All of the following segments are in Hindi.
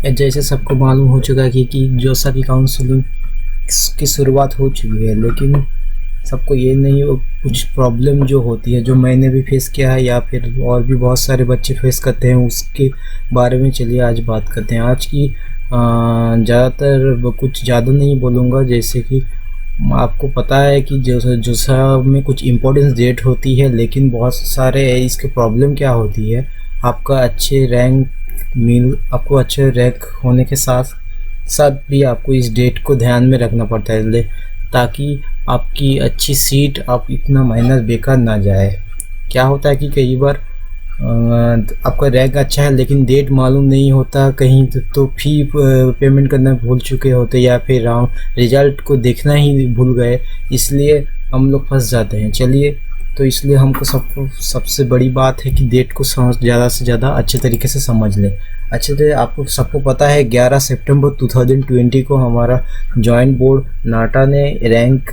जैसे सबको मालूम हो चुका है कि जोसा की काउंसलिंग की शुरुआत हो चुकी है, लेकिन सबको ये नहीं, वो कुछ प्रॉब्लम जो होती है जो मैंने भी फेस किया है या फिर और भी बहुत सारे बच्चे फेस करते हैं, उसके बारे में चलिए आज बात करते हैं। आज की ज़्यादातर कुछ ज़्यादा नहीं बोलूँगा, जैसे कि आपको पता है कि जोसा में कुछ इम्पोर्टेंस डेट होती है, लेकिन बहुत सारे इसके प्रॉब्लम क्या होती है, आपका आपको अच्छे रैंक होने के साथ साथ भी आपको इस डेट को ध्यान में रखना पड़ता है, ताकि आपकी अच्छी सीट, आप इतना मेहनत बेकार ना जाए। क्या होता है कि कई बार आपका रैंक अच्छा है लेकिन डेट मालूम नहीं होता, कहीं तो फी पेमेंट करना भूल चुके होते या फिर राउंड रिजल्ट को देखना ही भूल गए, इसलिए हम लोग फंस जाते हैं। चलिए, तो इसलिए हमको सबसे बड़ी बात है कि डेट को ज़्यादा से ज़्यादा अच्छे तरीके से समझ लें। अच्छे से आपको सबको पता है 11 सितंबर 2020 को हमारा जॉइंट बोर्ड नाटा ने रैंक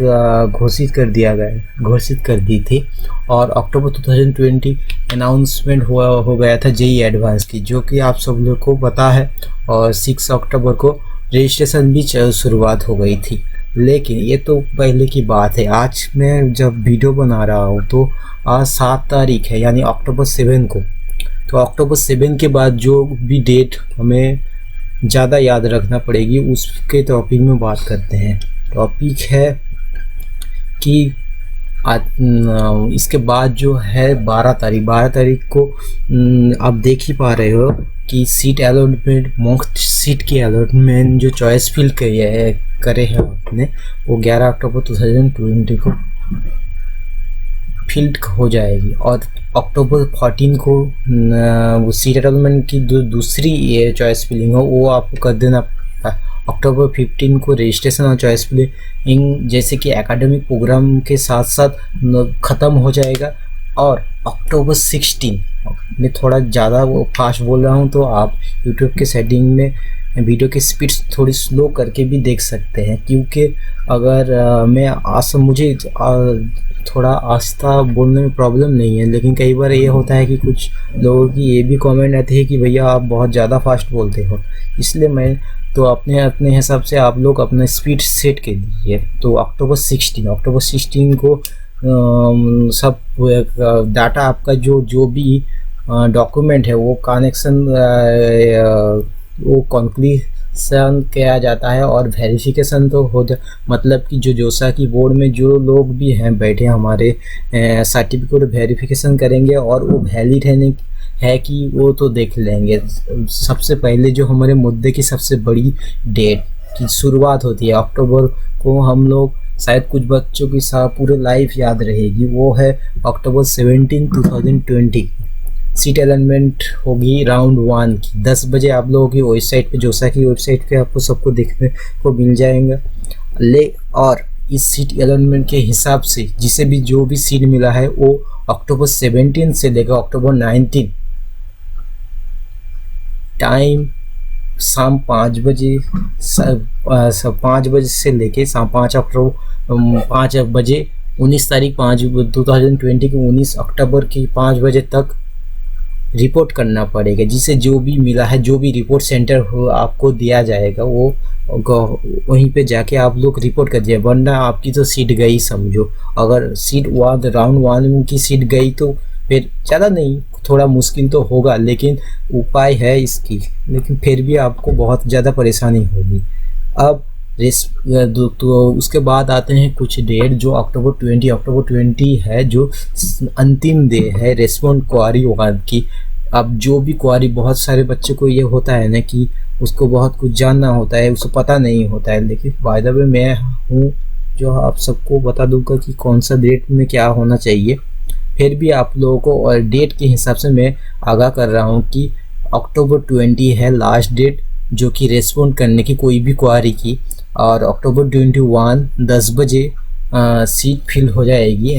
घोषित कर दी थी, और अक्टूबर 2020 अनाउंसमेंट हो गया था जेई एडवांस की, जो कि आप सब लोग को पता है, और 6 अक्टूबर को रजिस्ट्रेशन भी शुरुआत हो गई थी। लेकिन ये तो पहले की बात है। आज मैं जब वीडियो बना रहा हूँ तो आज 7 तारीख है, यानी अक्टूबर 7 को। तो अक्टूबर 7 के बाद जो भी डेट हमें ज़्यादा याद रखना पड़ेगी, उसके टॉपिक में बात करते हैं। टॉपिक है कि इसके बाद जो है 12 तारीख को आप देख ही पा रहे हो कि सीट अलॉटमेंट, मॉक सीट की अलॉटमेंट जो चॉइस फिल करे हैं आपने, वो 11 अक्टूबर 2020 को फिल्ड हो जाएगी, और अक्टूबर 14 को वो सीट अलॉटमेंट की दूसरी चॉइस फिलिंग हो वो आपको कर देना पड़ेगा। अक्टूबर 15 को रजिस्ट्रेशन और चॉइस फिलिंग जैसे कि एकेडमिक प्रोग्राम के साथ साथ ख़त्म हो जाएगा, और अक्टूबर 16, मैं थोड़ा ज़्यादा वो फास्ट बोल रहा हूँ तो आप यूट्यूब के सेटिंग में वीडियो की स्पीड थोड़ी स्लो करके भी देख सकते हैं, क्योंकि अगर मुझे थोड़ा आस्था बोलने में प्रॉब्लम नहीं है, लेकिन कई बार ये होता है कि कुछ लोगों की ये भी कमेंट आती है कि भैया आप बहुत ज़्यादा फास्ट बोलते हो, इसलिए मैं तो अपने हिसाब से आप लोग अपना स्पीड सेट कर दीजिए। तो अक्टूबर 16 को सब डाटा आपका जो भी डॉक्यूमेंट है वो कंक्लूजन किया जाता है, और वेरिफिकेशन तो हो मतलब कि जो जोसा की बोर्ड में जो लोग भी हैं बैठे हमारे सर्टिफिकेट वेरिफिकेशन करेंगे, और वो वैलिड है कि वो तो देख लेंगे। सबसे पहले जो हमारे मुद्दे की सबसे बड़ी डेट की शुरुआत होती है अक्टूबर को, हम लोग शायद कुछ बच्चों की साथ पूरे लाइफ याद रहेगी, वो है अक्टूबर 17, 2020। सीट अलॉटमेंट होगी राउंड 1 की 10 बजे। आप लोगों की वेबसाइट पे, जोसा की वेबसाइट पे आपको सबको देखने को मिल जाएगा। और इस सीट अलॉटमेंट के हिसाब से जिसे भी जो भी सीट मिला है वो अक्टूबर 17 से लेकर अक्टूबर 19 टाइम शाम 5 बजे 5 बजे से लेके शाम 5 बजे 19 तारीख 2020 के 19 अक्टूबर की 5 बजे तक रिपोर्ट करना पड़ेगा, जिसे जो भी मिला है, जो भी रिपोर्ट सेंटर हो आपको दिया जाएगा, वो वहीं पे जाके आप लोग रिपोर्ट कर दिए, वरना आपकी तो सीट गई समझो। अगर राउंड 1 की सीट गई तो फिर ज़्यादा नहीं, थोड़ा मुश्किल तो होगा, लेकिन उपाय है इसकी, लेकिन फिर भी आपको बहुत ज़्यादा परेशानी होगी। अब तो उसके बाद आते हैं कुछ डेट, जो अक्टूबर 20 है, जो अंतिम डे है रेस्पॉन्ड क्वारी की। अब जो भी क्वारी, बहुत सारे बच्चों को ये होता है ना कि उसको बहुत कुछ जानना होता है, उसको पता नहीं होता है, लेकिन बाय द वे मैं हूँ जो आप सबको बता दूंगा कि कौन सा डेट में क्या होना चाहिए। फिर भी आप लोगों को और डेट के हिसाब से मैं आगाह कर रहा हूँ कि अक्टूबर 20 है लास्ट डेट जो कि रेस्पॉन्ड करने की कोई भी क्वारी की, और अक्टूबर 21 10 बजे सीट फिल हो जाएगी,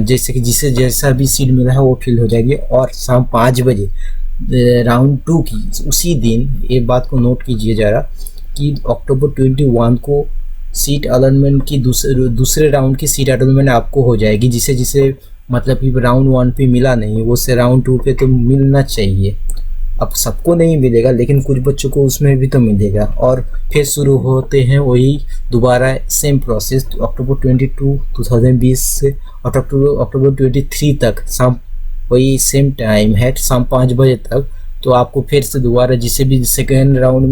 जैसे कि जिसे जैसा भी सीट मिला है वो फिल हो जाएगी, और शाम 5 बजे राउंड 2 की उसी दिन, ये बात को नोट कीजिए ज़रा कि अक्टूबर 21 को सीट अलॉटमेंट की दूसरे राउंड की सीट अलॉटमेंट आपको हो जाएगी, जिसे मतलब कि राउंड 1 पे मिला नहीं वो से राउंड 2 पे तो मिलना चाहिए। अब सबको नहीं मिलेगा, लेकिन कुछ बच्चों को उसमें भी तो मिलेगा। और फिर शुरू होते हैं वही दोबारा सेम प्रोसेस अक्टूबर 22 2020 से अक्टूबर 23 तक शाम वही सेम टाइम है, शाम 5 बजे तक। तो आपको फिर से दोबारा जिसे भी सेकेंड राउंड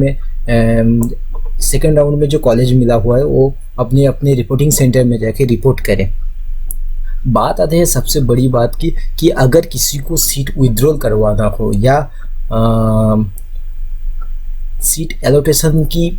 में जो कॉलेज मिला हुआ है वो अपने अपने रिपोर्टिंग सेंटर में जाके रिपोर्ट करें। बात आती है सबसे बड़ी बात की कि अगर किसी को सीट विड्रॉल करवाना हो या सीट एलोटेशन की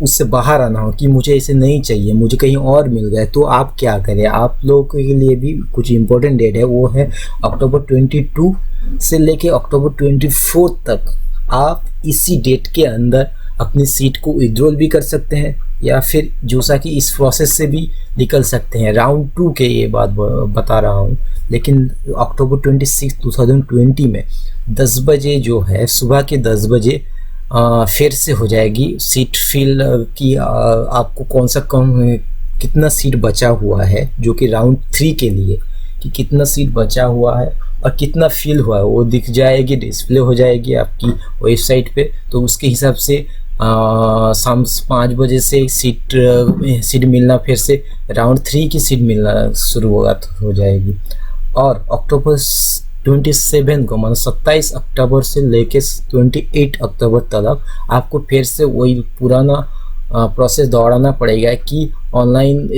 उससे बाहर आना हो कि मुझे इसे नहीं चाहिए, मुझे कहीं और मिल गया, तो आप क्या करें। आप लोगों के लिए भी कुछ इम्पोर्टेंट डेट है, वो है अक्टूबर 22 से लेके अक्टूबर 24 तक। आप इसी डेट के अंदर अपनी सीट को विड्रॉल भी कर सकते हैं या फिर जैसा कि इस प्रोसेस से भी निकल सकते हैं। राउंड 2 के ये बात बता रहा हूँ। लेकिन अक्टूबर 26 2020 में 10 बजे जो है, सुबह के 10 बजे फिर से हो जाएगी सीट फिल की आपको कितना सीट बचा हुआ है, जो कि राउंड 3 के लिए कि कितना सीट बचा हुआ है और कितना फिल हुआ है वो दिख जाएगी, डिस्प्ले हो जाएगी आपकी वेबसाइट पे। तो उसके हिसाब से शाम 5 बजे से सीट मिलना, फिर से राउंड 3 की सीट मिलना शुरू हो जाएगी। और अक्टूबर 27 को मतलब 27 अक्टूबर से लेके 28 अक्टूबर तक आपको फिर से वही पुराना प्रोसेस दोहराना पड़ेगा कि ऑनलाइन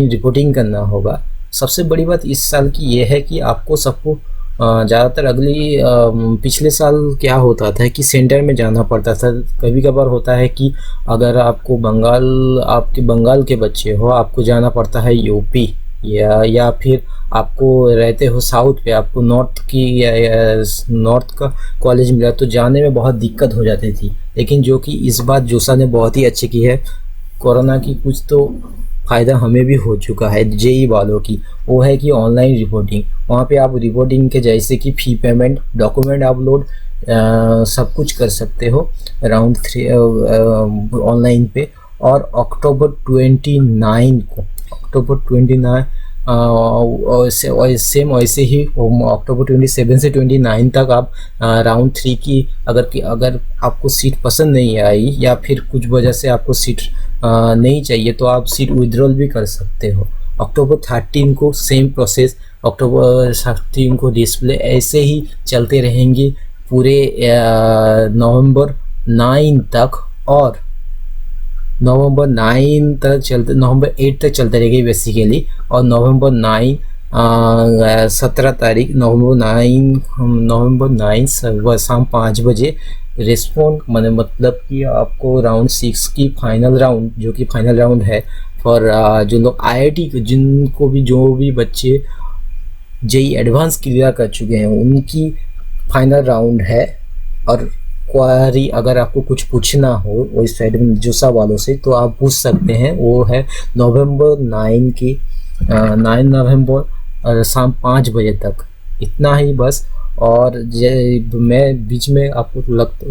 रिपोर्टिंग करना होगा। सबसे बड़ी बात इस साल की ये है कि आपको सबको ज़्यादातर पिछले साल क्या होता था कि सेंटर में जाना पड़ता था। कभी कभार होता है कि अगर आपके बंगाल के बच्चे हो, आपको जाना पड़ता है यूपी या फिर आपको रहते हो साउथ पे, आपको नॉर्थ का कॉलेज मिला तो जाने में बहुत दिक्कत हो जाती थी। लेकिन जो कि इस बार जोसा ने बहुत ही अच्छी की है, कोरोना की कुछ तो फ़ायदा हमें भी हो चुका है जेई वालों की, वो है कि ऑनलाइन रिपोर्टिंग। वहाँ पे आप रिपोर्टिंग के जैसे कि फ़ी पेमेंट, डॉक्यूमेंट अपलोड सब कुछ कर सकते हो राउंड 3 ऑनलाइन पे। और अक्टूबर 29 को सेम वैसे ही अक्टूबर 27 से 29 तक आप राउंड 3 की अगर आपको सीट पसंद नहीं आई या फिर कुछ वजह से आपको सीट नहीं चाहिए तो आप सीट विड्रॉल भी कर सकते हो। अक्टूबर 13 को सेम प्रोसेस, अक्टूबर 13 को डिस्प्ले, ऐसे ही चलते रहेंगे पूरे नवंबर 9 तक। और नवंबर 8 तक चलते रहेगी बेसिकली। और नवंबर 9 17 तारीख नवंबर 9 शाम 5 बजे रिस्पॉन्ड मतलब कि आपको राउंड 6 की फाइनल राउंड है फॉर जो लोग IIT जो भी बच्चे जेई एडवांस क्लियर कर चुके हैं उनकी फाइनल राउंड है। और क्वारी अगर आपको कुछ पूछना हो उस साइड में जोसा वालों से तो आप पूछ सकते हैं, वो है नवंबर 9 नवंबर शाम 5 बजे तक। इतना ही बस। और मैं बीच में आपको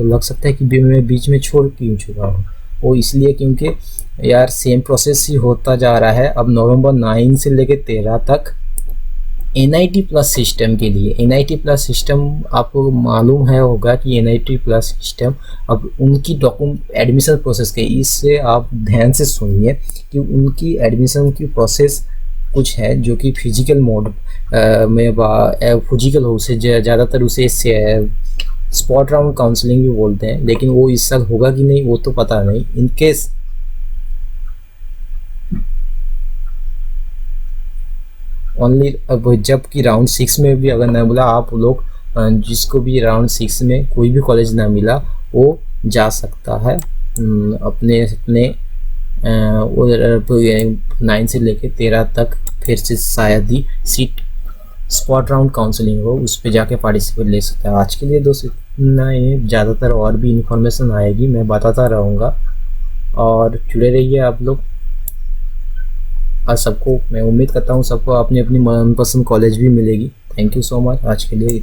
लग सकता है कि मैं बीच में छोड़ क्यों चुका हूँ, वो इसलिए क्योंकि यार सेम प्रोसेस ही होता जा रहा है। अब नवंबर 9 से लेकर 13 तक NIT प्लस सिस्टम के लिए, NIT प्लस सिस्टम आपको मालूम होगा कि NIT प्लस सिस्टम अब उनकी एडमिशन प्रोसेस के, इससे आप ध्यान से सुनिए कि उनकी एडमिशन की प्रोसेस कुछ है जो कि फिजिकल मोड में फिजिकल हो, उसे ज़्यादातर उसे स्पॉट राउंड काउंसलिंग भी बोलते हैं। लेकिन वो इस साल होगा कि नहीं वो तो पता नहीं। इनकेस ओनली अब जबकि राउंड 6 में भी अगर ना मिला, आप लोग जिसको भी राउंड 6 में कोई भी कॉलेज ना मिला वो जा सकता है अपने 9 से लेके 13 तक फिर से शायद ही सीट स्पॉट राउंड काउंसलिंग हो, उस पर जाके पार्टिसिपेट ले सकता है। आज के लिए दोस्तों इतना ही, ज़्यादातर और भी इंफॉर्मेशन आएगी मैं बताता रहूँगा और जुड़े रहिए आप लोग। आज सबको मैं उम्मीद करता हूँ सबको अपनी अपनी मनपसंद कॉलेज भी मिलेगी। थैंक यू सो मच आज के लिए।